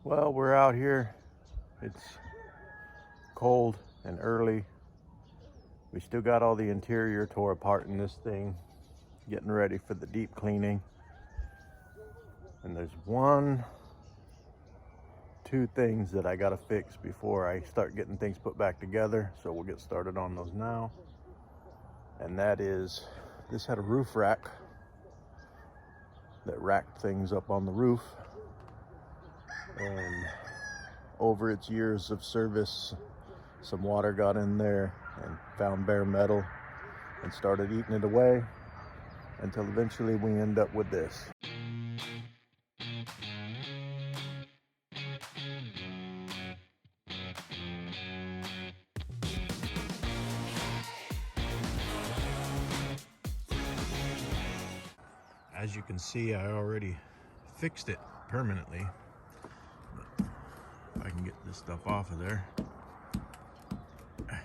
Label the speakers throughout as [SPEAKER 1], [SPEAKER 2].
[SPEAKER 1] Well, we're out here. It's cold and early. We still got all the interior tore apart in this thing, getting ready for the deep cleaning. And there's two things that I gotta fix before I start getting things put back together. So we'll get started on those now. And that is, this had a roof rack that racked things up on the roof. And over its years of service, some water got in there and found bare metal and started eating it away until eventually we end up with this. As you can see, I already fixed it permanently. But if I can get this stuff off of there. Well,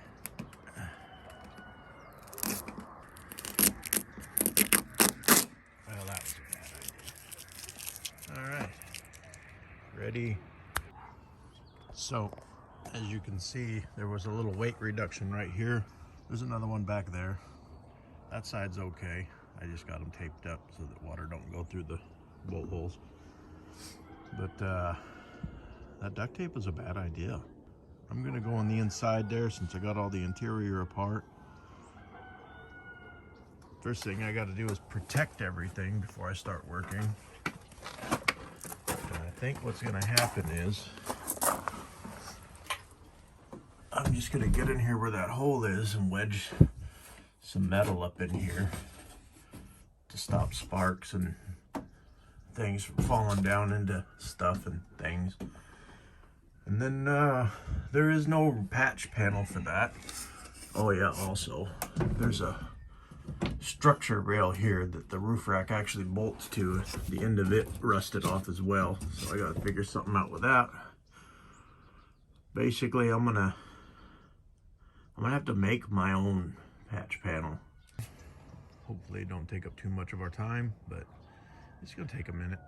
[SPEAKER 1] that was a bad idea. All right, ready. So, as you can see, there was a little weight reduction right here. There's another one back there. That side's okay. I just got them taped up so that water don't go through the bolt holes. But that duct tape was a bad idea. I'm gonna go on the inside there since I got all the interior apart. First thing I gotta do is protect everything before I start working. And I think what's gonna happen is, I'm just gonna get in here where that hole is and wedge some metal up in here to stop sparks and things from falling down into stuff and things. And then there is no patch panel for that. Oh yeah, also there's a structure rail here that the roof rack actually bolts to. The end of it rusted off as well, so I gotta figure something out with that. Basically, I'm gonna have to make my own patch panel. Hopefully it don't take up too much of our time, but it's gonna take a minute.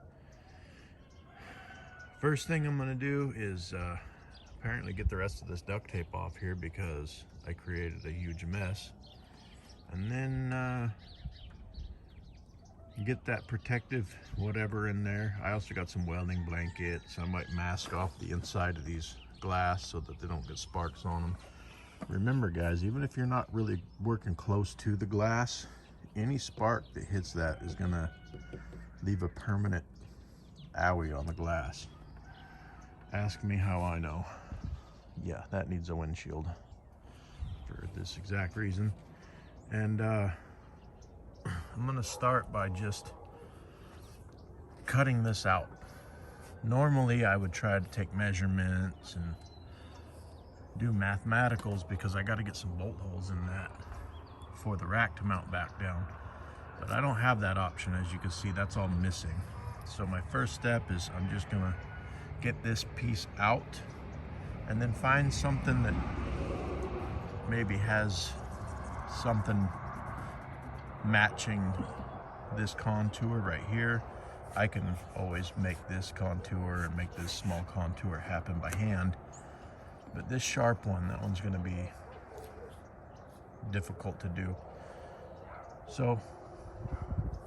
[SPEAKER 1] First thing I'm gonna do is apparently get the rest of this duct tape off here because I created a huge mess. And then get that protective whatever in there. I also got some welding blankets. I might mask off the inside of these glass so that they don't get sparks on them. Remember guys, even if you're not really working close to the glass, any spark that hits that is gonna leave a permanent owie on the glass. Ask me how I know. Yeah, that needs a windshield for this exact reason. And I'm gonna start by just cutting this out. Normally I would try to take measurements and do mathematicals because I got to get some bolt holes in that for the rack to mount back down, but I don't have that option. As you can see, that's all missing. So my first step is I'm just gonna get this piece out and then find something that maybe has something matching this contour right here. I can always make this contour and make this small contour happen by hand, but this sharp one, that one's going to be difficult to do. So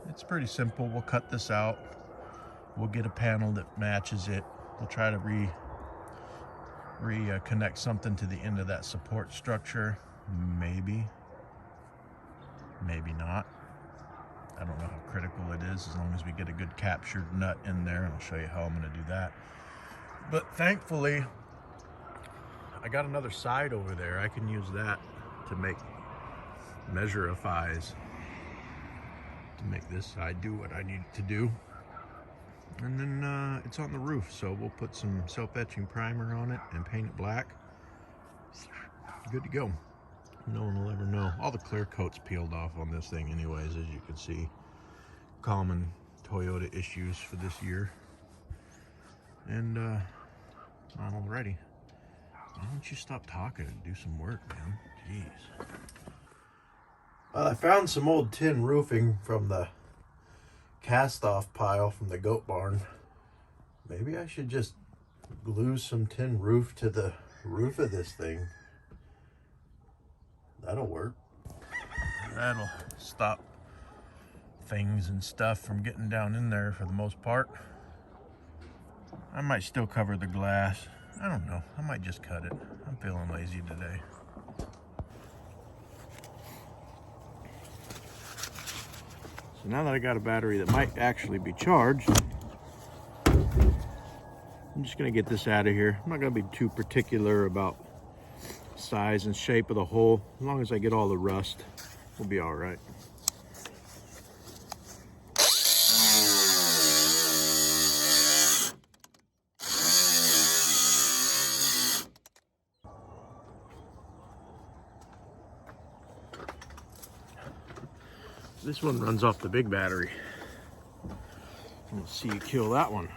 [SPEAKER 1] it's pretty simple. We'll cut this out. We'll get a panel that matches it. We'll try to connect something to the end of that support structure. Maybe not. I don't know how critical it is, as long as we get a good captured nut in there, and I'll show you how I'm going to do that. But thankfully, I got another side over there. I can use that to make measure-ifies to make this side do what I need it to do. And then it's on the roof, so we'll put some self-etching primer on it and paint it black. Good to go. No one will ever know. All the clear coat's peeled off on this thing anyways, as you can see. Common Toyota issues for this year. And I'm all ready. Why don't you stop talking and do some work, man? Jeez. I found some old tin roofing from the cast-off pile from the goat barn. Maybe I should just glue some tin roof to the roof of this thing. That'll work. That'll stop things and stuff from getting down in there for the most part. I might still cover the glass. I don't know. I might just cut it. I'm feeling lazy today. So now that I got a battery that might actually be charged, I'm just gonna get this out of here. I'm not gonna be too particular about size and shape of the hole. As long as I get all the rust, we'll be all right. This one runs off the big battery. We'll see you kill that one.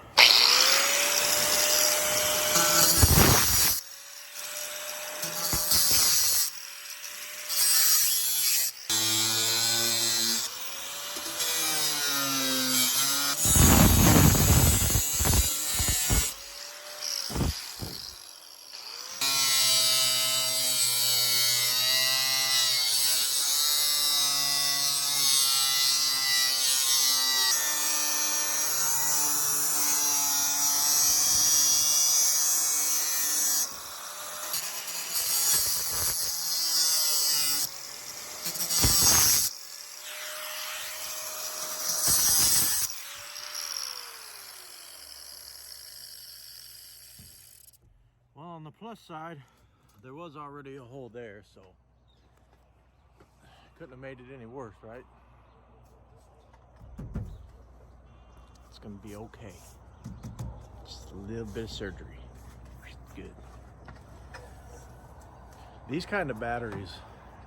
[SPEAKER 1] Well, on the plus side, there was already a hole there, so couldn't have made it any worse, right? It's gonna be okay. Just a little bit of surgery. Good. These kind of batteries,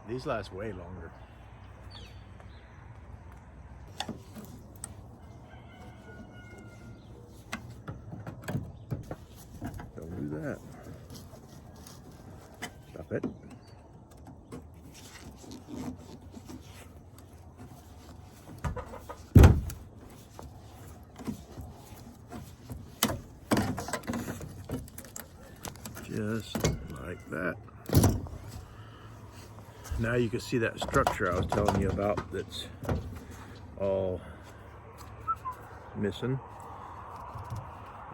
[SPEAKER 1] these last way longer. Don't do that. Stop it. Just like that. Now you can see that structure I was telling you about that's all missing.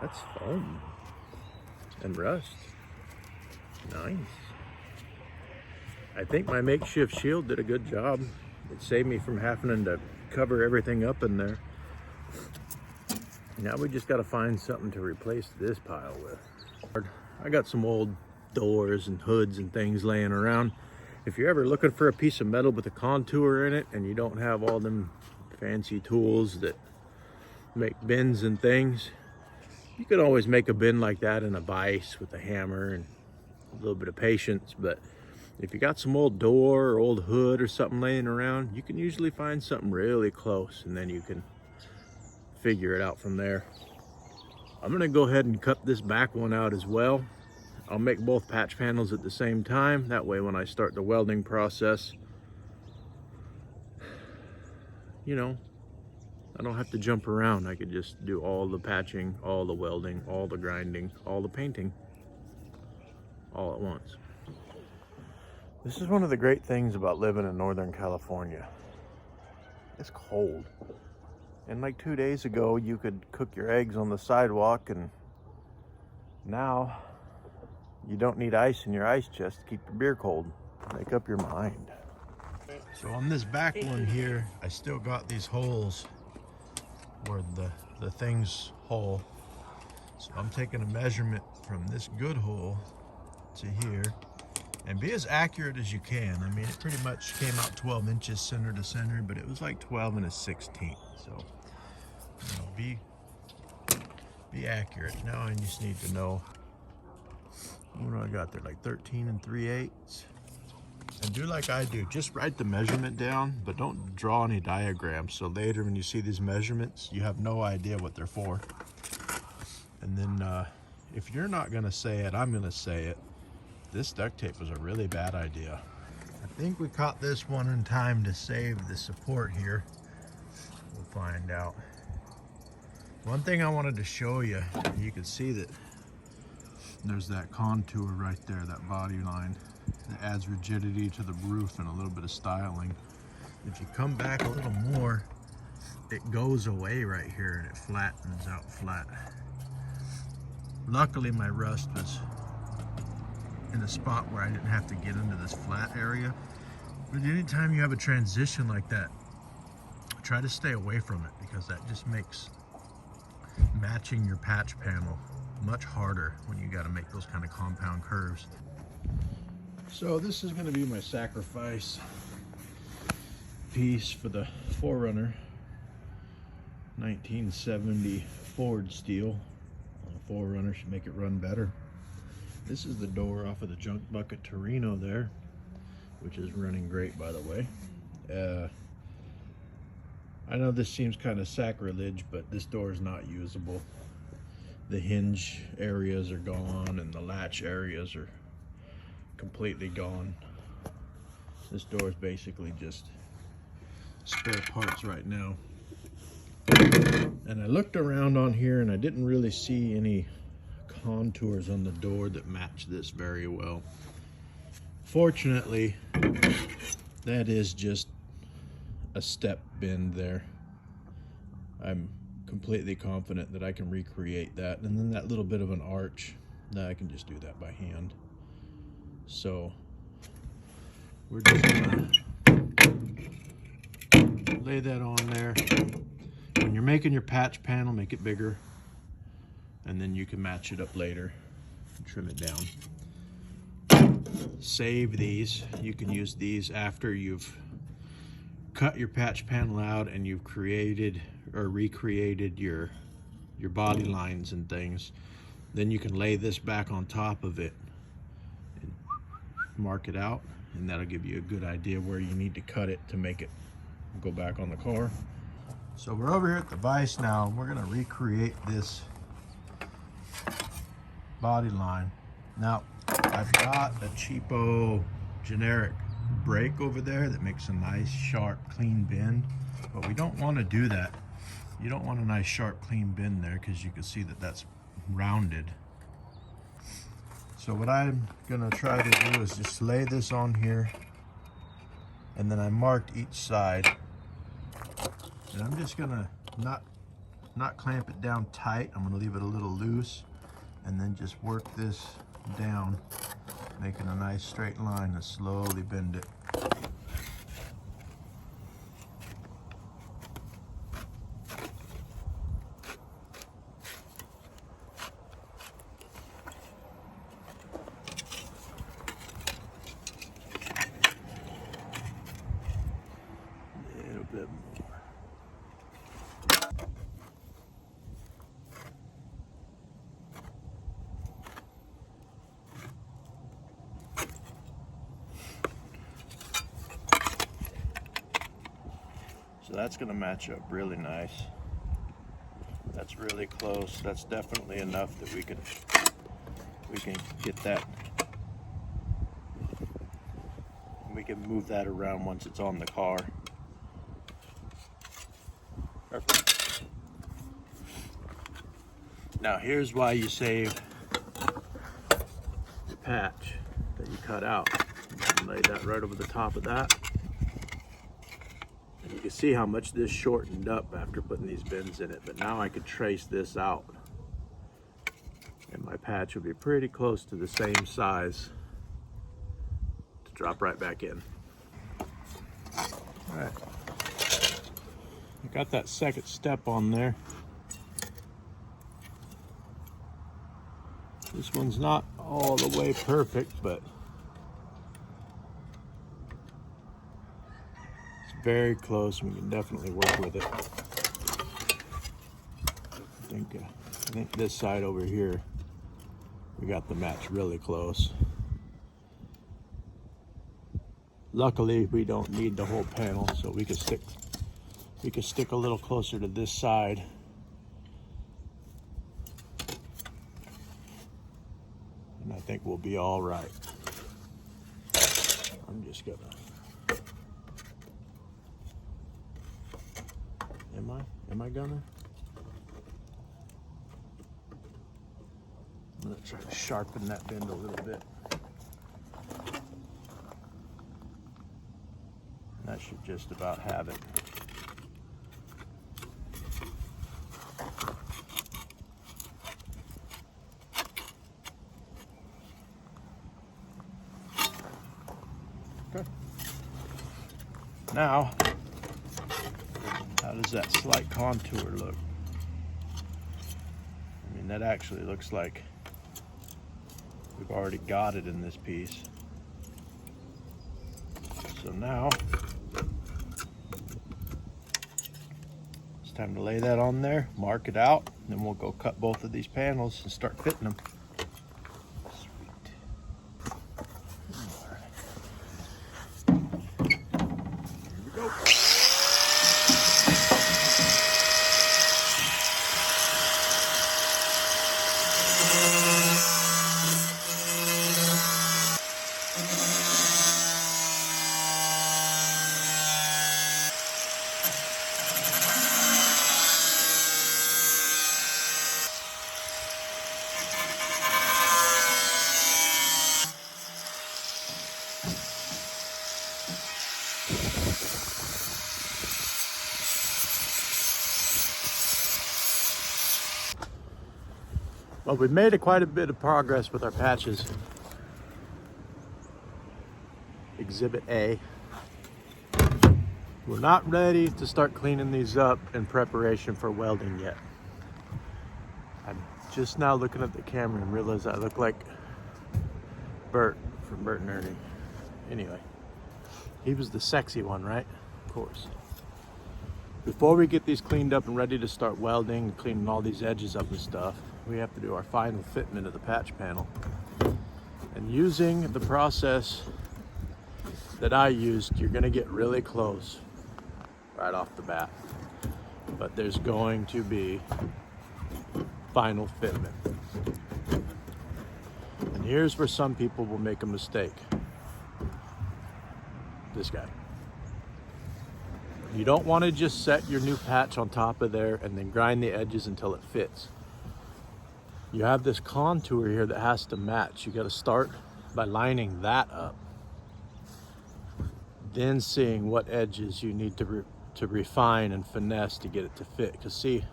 [SPEAKER 1] That's foam and rust. Nice. I think my makeshift shield did a good job. It saved me from having to cover everything up in there. Now we just got to find something to replace this pile with. I got some old doors and hoods and things laying around. If you're ever looking for a piece of metal with a contour in it and you don't have all them fancy tools that make bends and things, you could always make a bend like that in a vise with a hammer and a little bit of patience. But if you got some old door or old hood or something laying around, you can usually find something really close, and then you can figure it out from there. I'm gonna go ahead and cut this back one out as well. I'll make both patch panels at the same time. That way when I start the welding process, you know, I don't have to jump around. I could just do all the patching, all the welding, all the grinding, all the painting, all at once. This is one of the great things about living in Northern California. It's cold. And like 2 days ago, you could cook your eggs on the sidewalk, and now you don't need ice in your ice chest to keep your beer cold. Make up your mind. So on this back one here, I still got these holes where the thing's hole. So I'm taking a measurement from this good hole to here, and be as accurate as you can. I mean, it pretty much came out 12 inches center to center, but it was like 12 and a 16th. So, you know, be accurate. Now I just need to know, what do I got there? Like 13 and 3/8. And do like I do, just write the measurement down, but don't draw any diagrams. So later when you see these measurements, you have no idea what they're for. And then if you're not gonna say it, I'm gonna say it. This duct tape was a really bad idea. I think we caught this one in time to save the support here. We'll find out. One thing I wanted to show you, you can see that There's that contour right there, that body line. It adds rigidity to the roof and a little bit of styling. If you come back a little more, it goes away right here and it flattens out flat. Luckily my rust was in a spot where I didn't have to get into this flat area. But anytime you have a transition like that, try to stay away from it, because that just makes matching your patch panel much harder when you got to make those kind of compound curves. So this is going to be my sacrifice piece for the 4Runner 1970 Ford steel. A 4Runner should make it run better. This is the door off of the junk bucket Torino there, which is running great, by the way. I know this seems kind of sacrilege, but this door is not usable. The hinge areas are gone and the latch areas are completely gone. This door is basically just spare parts right now. And I looked around on here and I didn't really see any contours on the door that match this very well. Fortunately, that is just a step bend there. I'm completely confident that I can recreate that, and then that little bit of an arch, I can just do that by hand. So we're just gonna lay that on there. When you're making your patch panel, make it bigger, and then you can match it up later and trim it down. Save these. You can use these after you've cut your patch panel out and you've created or recreated your body lines and things. Then you can lay this back on top of it and mark it out, and that'll give you a good idea where you need to cut it to make it go back on the car. So we're over here at the vise now, and we're gonna recreate this body line. Now, I've got a cheapo generic brake over there that makes a nice sharp clean bend, but we don't want to do that. You don't want a nice sharp clean bend there, because you can see that that's rounded. So what I'm gonna try to do is just lay this on here, and then I marked each side, and I'm just gonna not clamp it down tight. I'm gonna leave it a little loose, and then just work this down, making a nice straight line and slowly bend it. A little bit more. So that's going to match up really nice. That's really close. That's definitely enough that we can get that. We can move that around once it's on the car. Perfect. Now here's why you save the patch that you cut out. Lay that right over the top of that. And you can see how much this shortened up after putting these bends in it, but now I could trace this out. And my patch will be pretty close to the same size to drop right back in. All right. I got that second step on there. This one's not all the way perfect, but it's very close. We can definitely work with it. I think this side over here, we got the match really close. Luckily, we don't need the whole panel, so we can stick a little closer to this side. And I think we'll be all right. I'm just gonna, am I gonna? I'm gonna Try to sharpen that bend a little bit. That should just about have it. Okay. Now, how does that slight contour look? I mean, that actually looks like we've already got it in this piece. So now, it's time to lay that on there, mark it out, and then we'll go cut both of these panels and start fitting them. Well, we've made quite a bit of progress with our patches. Exhibit A. We're not ready to start cleaning these up in preparation for welding yet. I'm just now looking at the camera and realize I look like Bert from Bert and Ernie. Anyway, he was the sexy one, right? Of course. Before we get these cleaned up and ready to start welding and cleaning all these edges up and stuff, we have to do our final fitment of the patch panel. And using the process that I used, you're gonna get really close right off the bat. But there's going to be final fitment. And here's where some people will make a mistake. This guy. You don't want to just set your new patch on top of there and then grind the edges until it fits. You have this contour here that has to match. You got to start by lining that up, then seeing what edges you need to refine and finesse to get it to fit. Because see,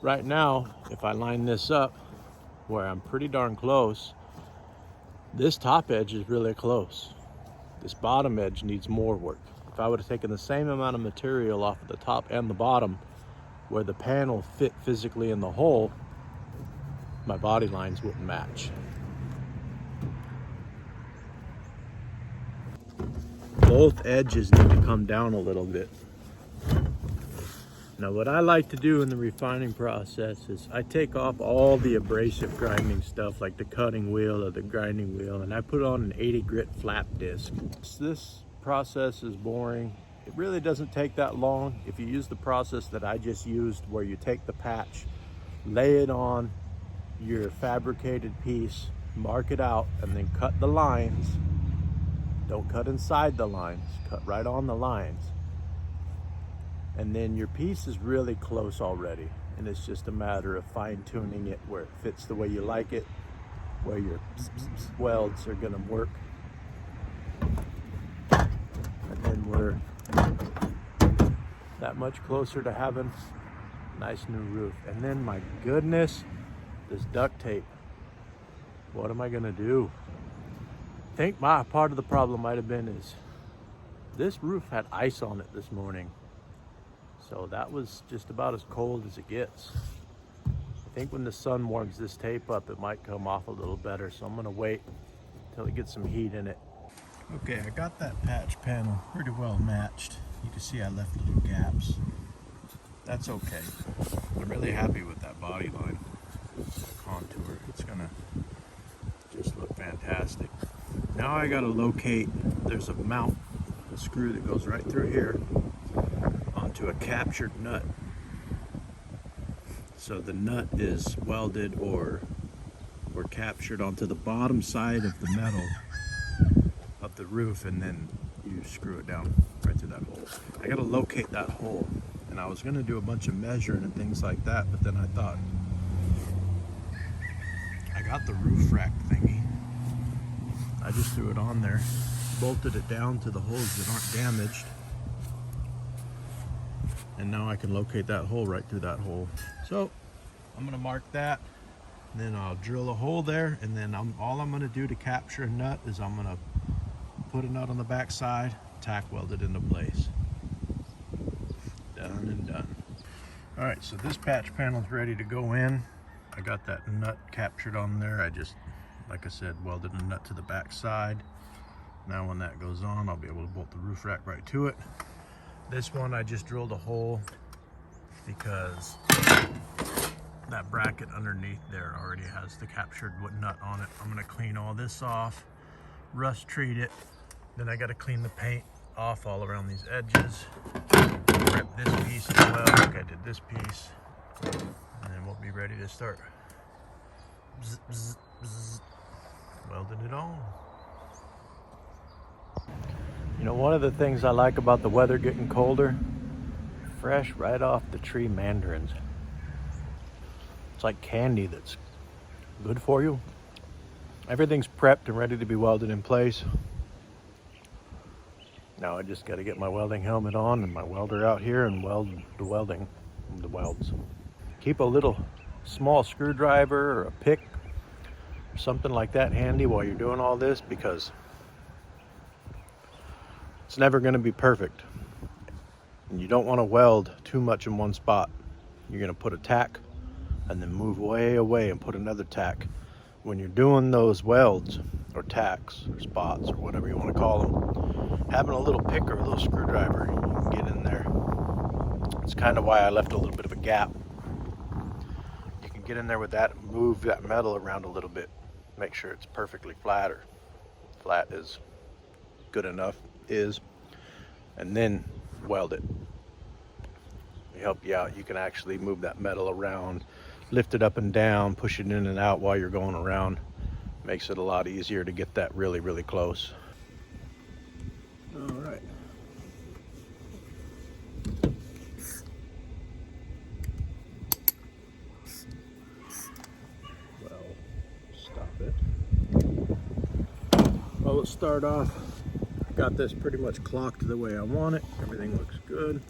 [SPEAKER 1] right now, if I line this up where I'm pretty darn close, this top edge is really close. This bottom edge needs more work. If I would have taken the same amount of material off of the top and the bottom where the panel fit physically in the hole, my body lines wouldn't match. Both edges need to come down a little bit. Now what I like to do in the refining process is I take off all the abrasive grinding stuff like the cutting wheel or the grinding wheel, and I put on an 80 grit flat disc. This process is boring. It really doesn't take that long if you use the process that I just used, where you take the patch, lay it on your fabricated piece, mark it out, and then cut the lines. Don't cut inside the lines, cut right on the lines. And then your piece is really close already, and it's just a matter of fine-tuning it where it fits the way you like it, where your welds are gonna work. And then we're that much closer to having a nice new roof. And then, my goodness, this duct tape. What am I gonna do? I think my part of the problem might have been is this roof had ice on it this morning. So that was just about as cold as it gets. I think when the sun warms this tape up, it might come off a little better. So I'm gonna wait until it gets some heat in it. Okay, I got that patch panel pretty well matched. You can see I left little gaps. That's okay. I'm really happy with that body line contour. It's gonna just look fantastic. Now I gotta locate, there's a mount, a screw that goes right through here onto a captured nut. So the nut is welded or captured onto the bottom side of the metal of the roof, and then you screw it down right through that hole. I gotta locate that hole, and I was gonna do a bunch of measuring and things like that, but then I thought, I got the roof rack thingy. I just threw it on there, bolted it down to the holes that aren't damaged, and now I can locate that hole right through that hole. So I'm gonna mark that, and then I'll drill a hole there, and then all I'm gonna do to capture a nut is I'm gonna put a nut on the back side, tack weld it into place. Done and done. All right, so this patch panel is ready to go in. I got that nut captured on there. I just, like I said, welded a nut to the back side. Now when that goes on, I'll be able to bolt the roof rack right to it. This one I just drilled a hole because that bracket underneath there already has the captured nut on it. I'm gonna clean all this off, rust treat it, then I gotta clean the paint off all around these edges, prep this piece as well, like I did this piece, and then we'll be ready to start bzz, bzz, bzz, welding it on. You know, one of the things I like about the weather getting colder, fresh right off the tree mandarins. It's like candy that's good for you. Everything's prepped and ready to be welded in place. Now I just got to get my welding helmet on and my welder out here and weld the welds. Keep a little small screwdriver or a pick or something like that handy while you're doing all this, because it's never going to be perfect. And you don't want to weld too much in one spot. You're going to put a tack and then move way away and put another tack. When you're doing those welds or tacks or spots or whatever you want to call them, having a little pick or a little screwdriver, you can get in there. It's kind of why I left a little bit of a gap. You can get in there with that and move that metal around a little bit. Make sure it's perfectly flat, or flat is good enough, and then weld it. They help you out. You can actually move that metal around, lift it up and down, push it in and out while you're going around. Makes it a lot easier to get that really, really close. All right. Well, stop it. Well, let's start off. I got this pretty much clocked the way I want it. Everything looks good.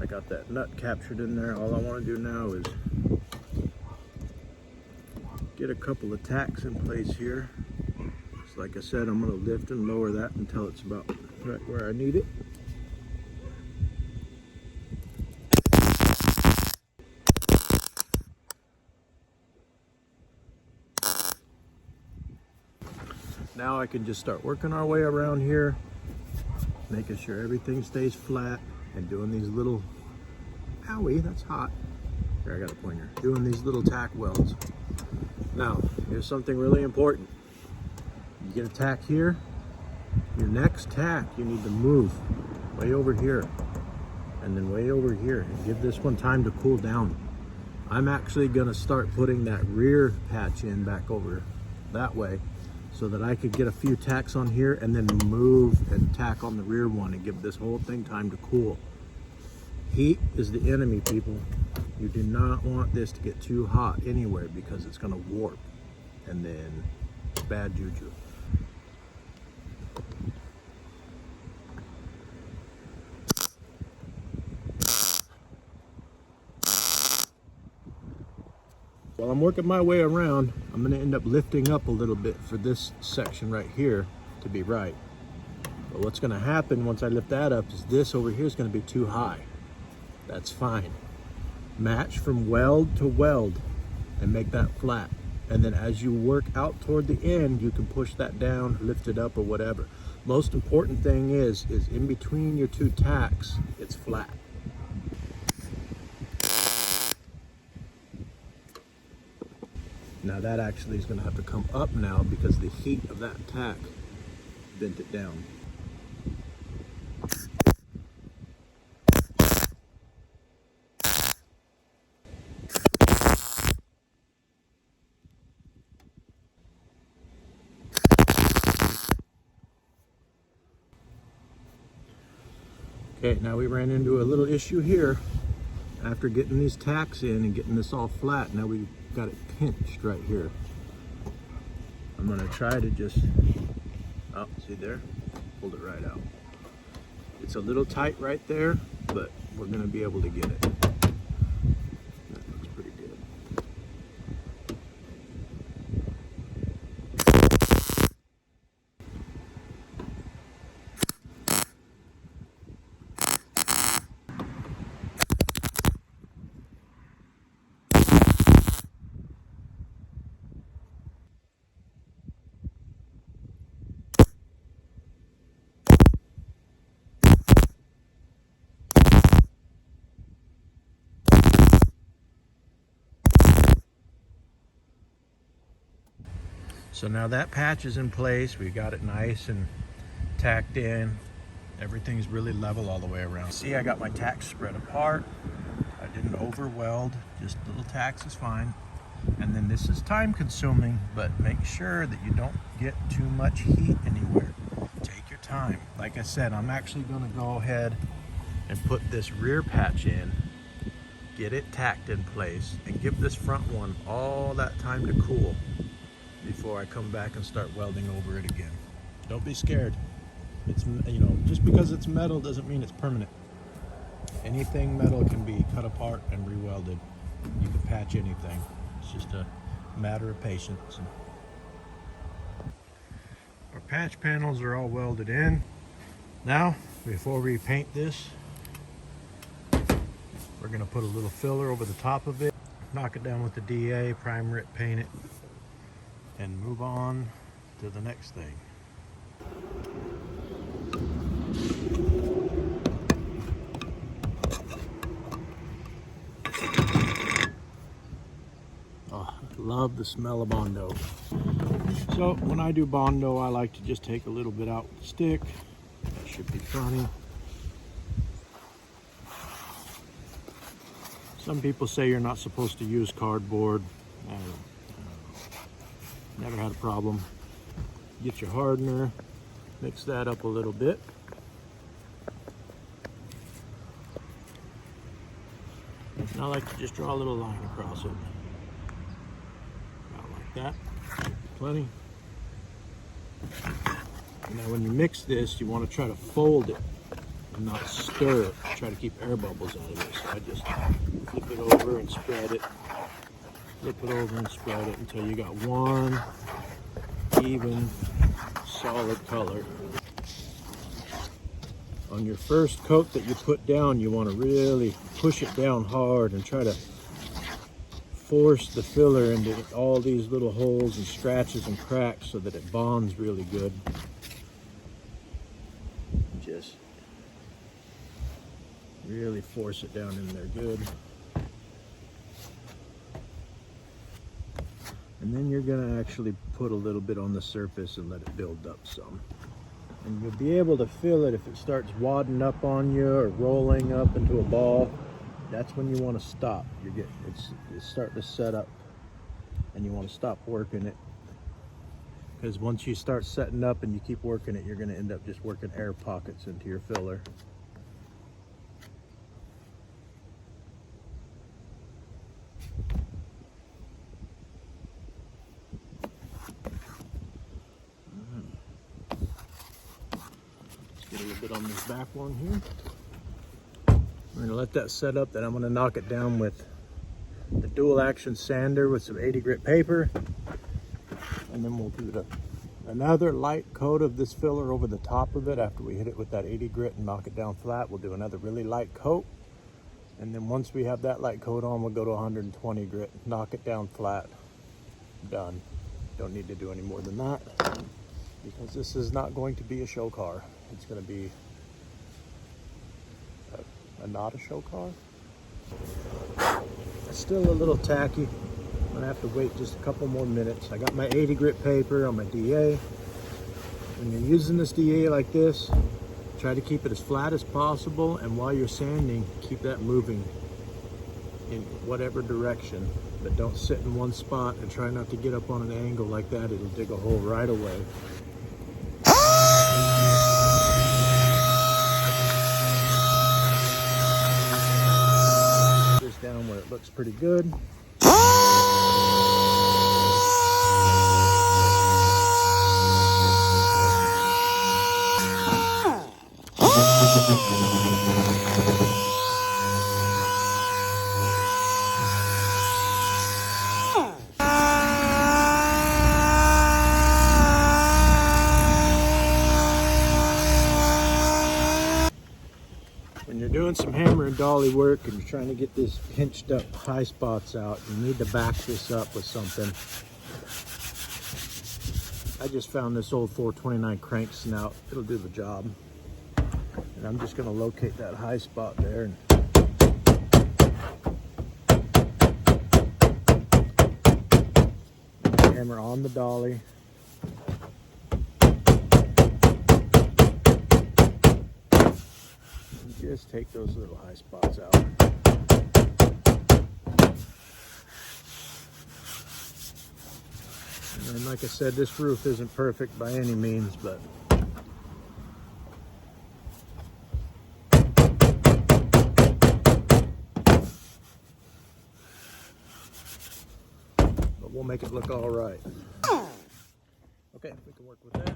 [SPEAKER 1] I got that nut captured in there. All I want to do now is get a couple of tacks in place here. So like I said, I'm going to lift and lower that until it's about right where I need it. Now I can just start working our way around here, making sure everything stays flat, and doing these little, owie, that's hot. Here, I got a pointer. Doing these little tack welds. Now, here's something really important. You get a tack here, your next tack you need to move way over here, and then way over here, and give this one time to cool down. I'm actually gonna start putting that rear patch in back over that way, so that I could get a few tacks on here and then move and tack on the rear one and give this whole thing time to cool. Heat is the enemy, people. You do not want this to get too hot anywhere, because it's gonna warp, and then bad juju. While I'm working my way around, I'm gonna end up lifting up a little bit for this section right here to be right. But what's gonna happen once I lift that up is this over here is gonna be too high. That's fine. Match from weld to weld and make that flat. And then as you work out toward the end, you can push that down, lift it up, or whatever. Most important thing is in between your two tacks, it's flat. Now that actually is going to have to come up now, because the heat of that tack bent it down. Okay, now we ran into a little issue here. After getting these tacks in and getting this all flat, now we got it pinched right here. I'm gonna try to just, oh, see there? Pulled it right out. It's a little tight right there, but we're gonna be able to get it. That looks pretty good. So now that patch is in place. We got it nice and tacked in. Everything's really level all the way around. See, I got my tacks spread apart. I didn't over weld, just little tacks is fine. And then this is time consuming, but make sure that you don't get too much heat anywhere. Take your time. Like I said, I'm actually gonna go ahead and put this rear patch in, get it tacked in place, and give this front one all that time to cool before I come back and start welding over it again. Don't be scared. It's, you know, just because it's metal doesn't mean it's permanent. Anything metal can be cut apart and re-welded. You can patch anything. It's just a matter of patience. Our patch panels are all welded in. Now, before we paint this, we're gonna put a little filler over the top of it, knock it down with the DA, primer it, paint it, and move on to the next thing. Oh, I love the smell of Bondo. So when I do Bondo, I like to just take a little bit out with the stick. That should be funny. Some people say you're not supposed to use cardboard. Never had a problem. Get your hardener, mix that up a little bit. And I like to just draw a little line across it. About like that. Plenty. Now when you mix this, you want to try to fold it and not stir it. Try to keep air bubbles out of it. So I just flip it over and spread it. Flip it over and spread it until you got one even solid color. On your first coat that you put down, you want to really push it down hard and try to force the filler into all these little holes and scratches and cracks so that it bonds really good. Just really force it down in there good. And then you're going to actually put a little bit on the surface and let it build up some. And you'll be able to feel it if it starts wadding up on you or rolling up into a ball. That's when you want to stop. It's starting to set up and you want to stop working it. Because once you start setting up and you keep working it, you're going to end up just working air pockets into your filler. Get a little bit on this back one here. We're going to let that set up, then I'm going to knock it down with the dual action sander with some 80 grit paper. And then we'll do another light coat of this filler over the top of it after we hit it with that 80 grit and knock it down flat. We'll do another really light coat. And then once we have that light coat on, we'll go to 120 grit, knock it down flat. Done. Don't need to do any more than that because this is not going to be a show car. It's going to be not a show car. It's still a little tacky. I'm going to have to wait just a couple more minutes. I got my 80 grit paper on my DA. When you're using this DA like this, try to keep it as flat as possible, and while you're sanding, keep that moving in whatever direction. But don't sit in one spot and try not to get up on an angle like that. It'll dig a hole right away. Down where it looks pretty good. doing some hammer and dolly work and you're trying to get this pinched up high spots out, you need to back this up with something. I just found this old 429 crank snout. It'll do the job. And I'm just going to locate that high spot there and hammer on the dolly. And just take those little high spots out. And like I said, this roof isn't perfect by any means, but we'll make it look all right. Okay, we can work with that.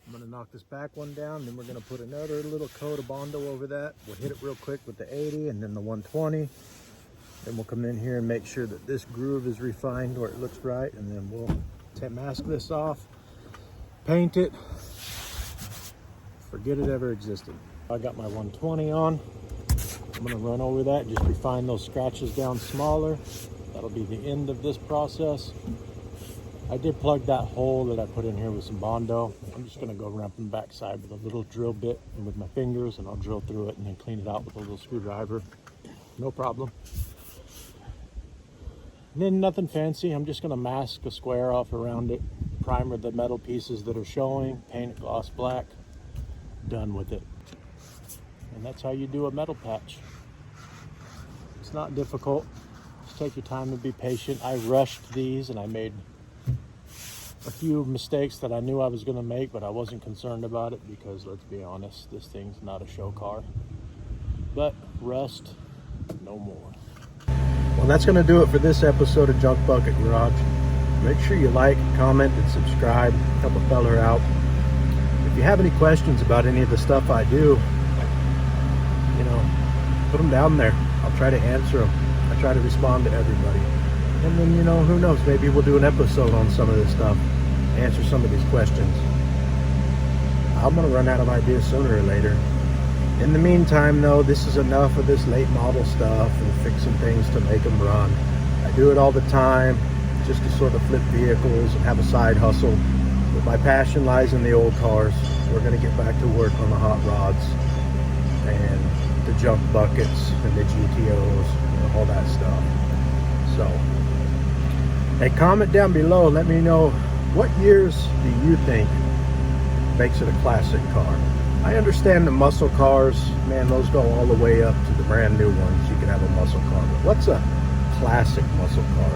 [SPEAKER 1] I'm gonna knock this back one down, then we're gonna put another little coat of Bondo over that. We'll hit it real quick with the 80 and then the 120. Then we'll come in here and make sure that this groove is refined where it looks right, and then we'll mask this off, paint it, forget it ever existed. I got my 120 on. I'm gonna run over that, just refine those scratches down smaller. That'll be the end of this process. I did plug that hole that I put in here with some Bondo. I'm just gonna go around from the back side with a little drill bit and with my fingers, and I'll drill through it and then clean it out with a little screwdriver. No problem. And then nothing fancy. I'm just gonna mask a square off around it, primer the metal pieces that are showing, paint it gloss black, done with it. And that's how you do a metal patch. It's not difficult. Just take your time and be patient. I rushed these and I made a few mistakes that I knew I was gonna make, but I wasn't concerned about it because, let's be honest, this thing's not a show car. But rust, no more. Well, that's going to do it for this episode of Junk Bucket Garage. Make sure you like, comment, and subscribe. Help a feller out. If you have any questions about any of the stuff I do, you know, put them down there. I'll try to answer them. I try to respond to everybody. And then, you know, who knows, maybe we'll do an episode on some of this stuff, answer some of these questions. I'm going to run out of ideas sooner or later. In the meantime, though, this is enough of this late model stuff and fixing things to make them run. I do it all the time just to sort of flip vehicles and have a side hustle. But my passion lies in the old cars. We're going to get back to work on the hot rods and the junk buckets and the GTOs and all that stuff. So, hey, comment down below. Let me know, what years do you think makes it a classic car? I understand the muscle cars, man, those go all the way up to the brand new ones. You can have a muscle car, but what's a classic muscle car?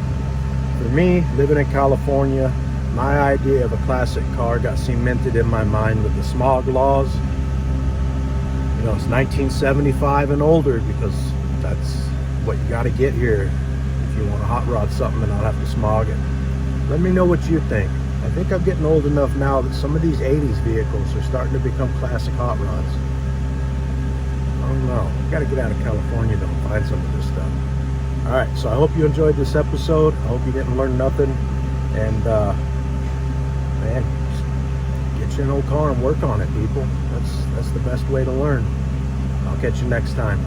[SPEAKER 1] For me, living in California, my idea of a classic car got cemented in my mind with the smog laws. You know, it's 1975 and older because that's what you got to get here if you want to hot rod something and not have to smog it. Let me know what you think. I think I'm getting old enough now that some of these 80s vehicles are starting to become classic hot rods. I don't know. Got to get out of California to find some of this stuff. All right, so I hope you enjoyed this episode. I hope you didn't learn nothing. And, man, just get you an old car and work on it, people. That's the best way to learn. I'll catch you next time.